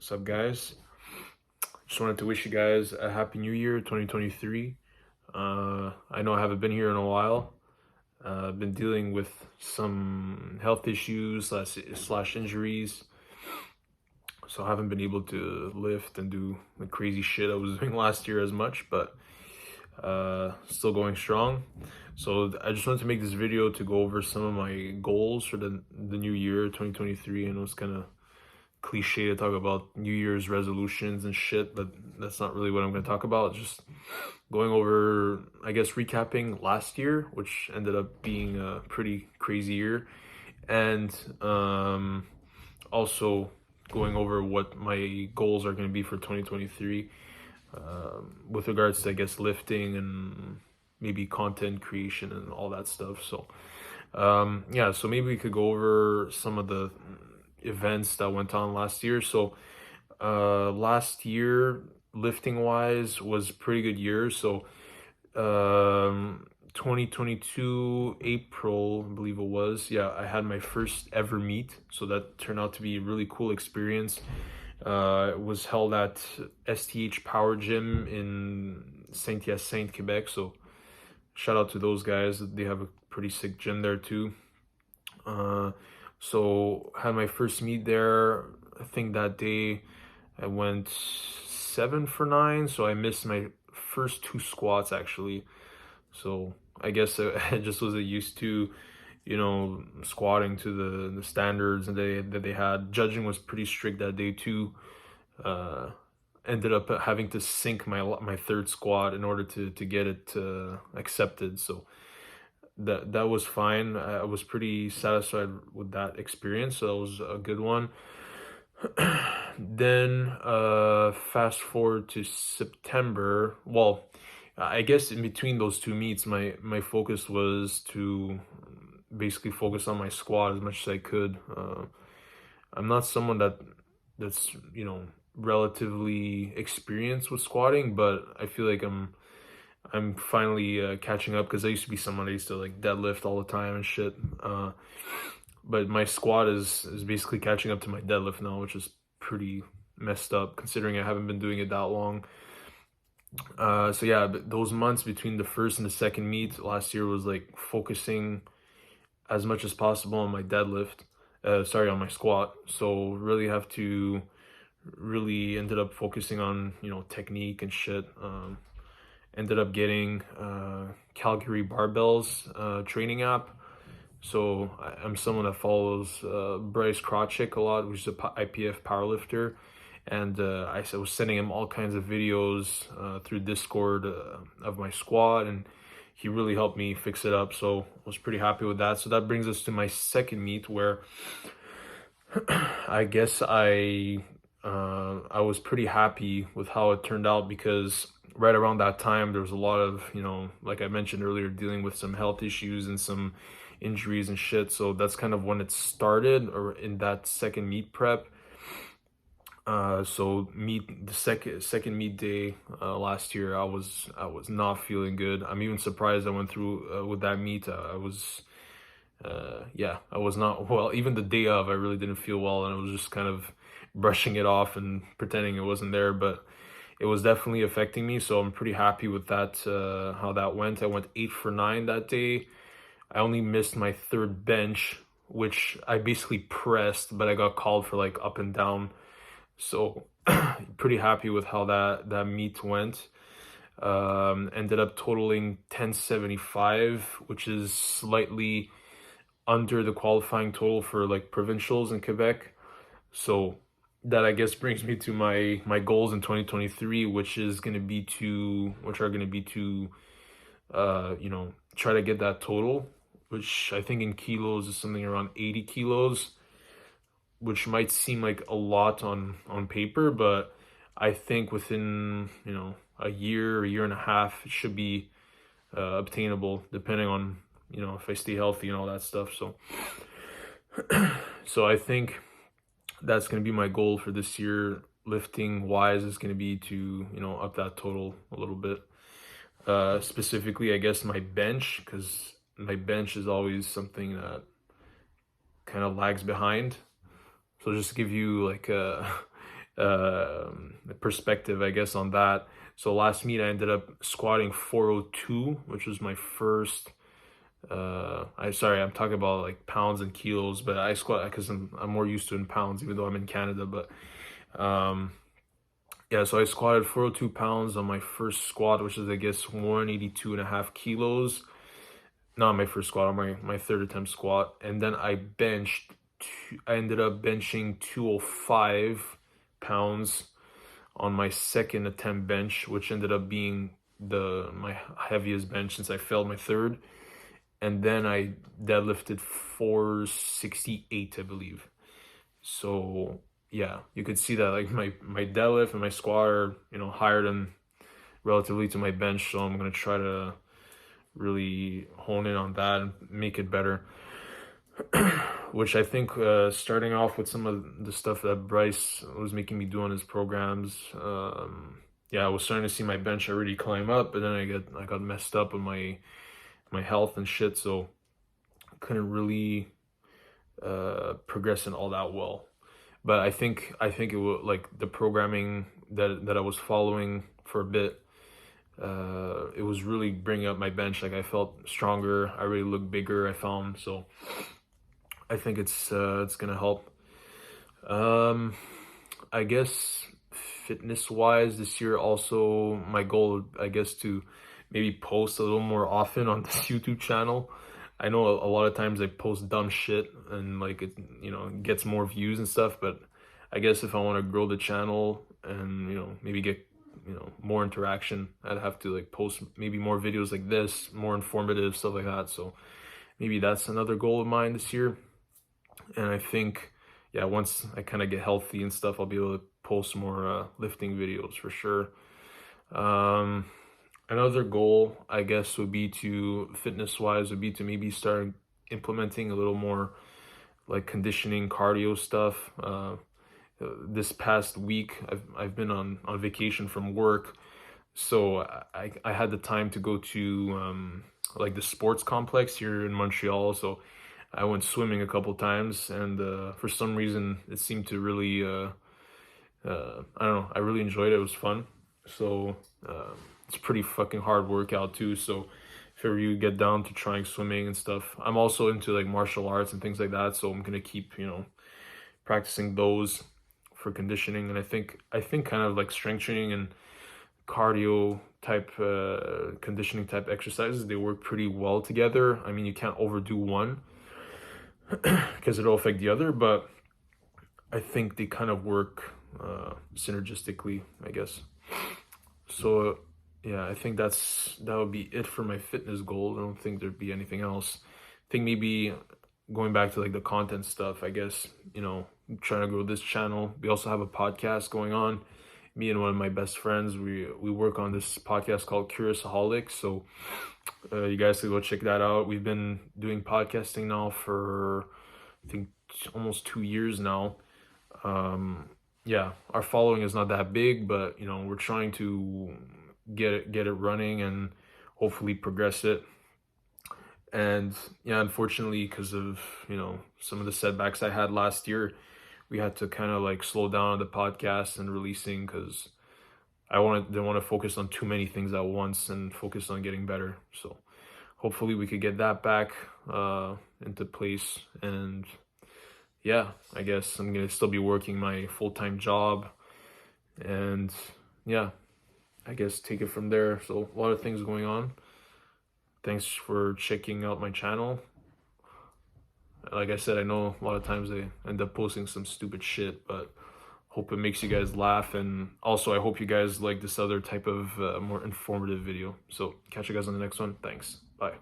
What's up, guys? Just wanted to wish you guys a happy new year, 2023. I know I haven't been here in a while. I've been dealing with some health issues slash injuries, so I haven't been able to lift and do the crazy shit I was doing last year as much, but still going strong. So I just wanted to make this video to go over some of my goals for the new year, 2023. I know it's kind of cliche to talk about New Year's resolutions and shit, but that's not really what I'm going to talk about. Just going over, I guess, recapping last year, which ended up being a pretty crazy year, and also going over what my goals are going to be for 2023 with regards to, I guess, lifting and maybe content creation and all that stuff. So yeah, so maybe we could go over some of the events that went on last year. So last year, lifting wise, was a pretty good year. So 2022 April, I believe it was, yeah, I had my first ever meet, so that turned out to be a really cool experience. It was held at STH Power Gym in Saint-Hyacinthe, Quebec. So shout out to those guys. They have a pretty sick gym there too. So had my first meet there. I think that day I went 7 for 9, so I missed my first 2 squats actually. So I guess I just wasn't used to, squatting to the standards that they had. Judging was pretty strict that day too. Ended up having to sync my third squat in order to get it accepted. So that was fine. I was pretty satisfied with that experience. So that was a good one. Then fast forward to September. Well, I guess in between those two meets, my focus was to basically focus on my squat as much as I could. I'm not someone that's relatively experienced with squatting, but I feel like I'm finally catching up, because I used to be someone that used to like deadlift all the time and shit. But my squat is basically catching up to my deadlift now, which is pretty messed up considering I haven't been doing it that long. So yeah, but those months between the first and the second meet last year was like focusing as much as possible on my deadlift. On my squat. So really ended up focusing on technique and shit. Ended up getting Calgary Barbells training app. So I'm someone that follows Bryce Krawczyk a lot, which is a IPF powerlifter. And I was sending him all kinds of videos through Discord of my squat, and he really helped me fix it up. So I was pretty happy with that. So that brings us to my second meet, where I guess I was pretty happy with how it turned out, because right around that time there was a lot of, like I mentioned earlier, dealing with some health issues and some injuries and shit. So that's kind of when it started, or in that second meet prep. So the second meet day last year, I was not feeling good. I'm even surprised I went through with that meet. I was not well. Even the day of, I really didn't feel well, and I was just kind of brushing it off and pretending it wasn't there, but it was definitely affecting me. So I'm pretty happy with that, how that went. I went 8 for 9 that day. I only missed my third bench, which I basically pressed, but I got called for like up and down. So pretty happy with how that meet went. Ended up totaling 1075, which is slightly under the qualifying total for like provincials in Quebec. So that, I guess, brings me to my goals in 2023, which are going to be to try to get that total, which I think in kilos is something around 80 kilos, which might seem like a lot on paper, but I think within a year and a half, it should be obtainable, depending on if I stay healthy and all that stuff. So so I think that's going to be my goal for this year, lifting wise, is going to be to up that total a little bit. Specifically, I guess my bench, because my bench is always something that kind of lags behind. So just to give you like perspective, I guess, on that. So last meet I ended up squatting 402, which was my first. I'm talking about like pounds and kilos, but I squat because I'm more used to in pounds, even though I'm in Canada. But um, yeah, so I squatted 402 pounds on my first squat, which is I guess 182.5 kilos. Not my first squat, on my third attempt squat, and then I ended up benching 205 pounds on my second attempt bench, which ended up being my heaviest bench since I failed my third. And then I deadlifted 468, I believe. So yeah, you could see that like my deadlift and my squat are, higher than relatively to my bench. So I'm gonna try to really hone in on that and make it better. Which I think, starting off with some of the stuff that Bryce was making me do on his programs, yeah, I was starting to see my bench already climb up, but then I got messed up with my health and shit, so I couldn't really progress in all that well. But I think it was like the programming that I was following for a bit. It was really bringing up my bench. Like I felt stronger. I really looked bigger, I found. So I think it's gonna help. I guess fitness wise this year, also my goal, I guess, to maybe post a little more often on this YouTube channel. I know a lot of times I post dumb shit and like it, gets more views and stuff, but I guess if I want to grow the channel and, maybe get, more interaction, I'd have to like post maybe more videos like this, more informative stuff like that. So maybe that's another goal of mine this year. And I think, yeah, once I kind of get healthy and stuff, I'll be able to post more lifting videos for sure. Another goal, I guess, would be to, fitness-wise, would be to maybe start implementing a little more like conditioning, cardio stuff. This past week, I've been on vacation from work, so I had the time to go to like the sports complex here in Montreal. So I went swimming a couple times, and for some reason it seemed to really I don't know, I really enjoyed it. It was fun. So it's pretty fucking hard workout too. So if ever you get down to trying swimming and stuff, I'm also into like martial arts and things like that. So I'm gonna keep, practicing those for conditioning. And I think kind of like strength training and cardio type conditioning type exercises, they work pretty well together. I mean, you can't overdo one because it'll affect the other, but I think they kind of work synergistically, I guess. So yeah, I think that would be it for my fitness goal. I don't think there'd be anything else. I think maybe going back to like the content stuff, I guess, trying to grow this channel. We also have a podcast going on. Me and one of my best friends, we work on this podcast called Curiousaholics. So you guys can go check that out. We've been doing podcasting now for, I think, almost 2 years now. Yeah, our following is not that big, but we're trying to get it running and hopefully progress it. And yeah, unfortunately, because of some of the setbacks I had last year, we had to kind of like slow down the podcast and releasing, because didn't want to focus on too many things at once and focus on getting better. So hopefully we could get that back into place. And yeah, I guess I'm gonna still be working my full-time job, and yeah, I guess take it from there. So a lot of things going on. Thanks for checking out my channel. Like I said, I know a lot of times I end up posting some stupid shit, but hope it makes you guys laugh. And also I hope you guys like this other type of more informative video. So catch you guys on the next one. Thanks. Bye.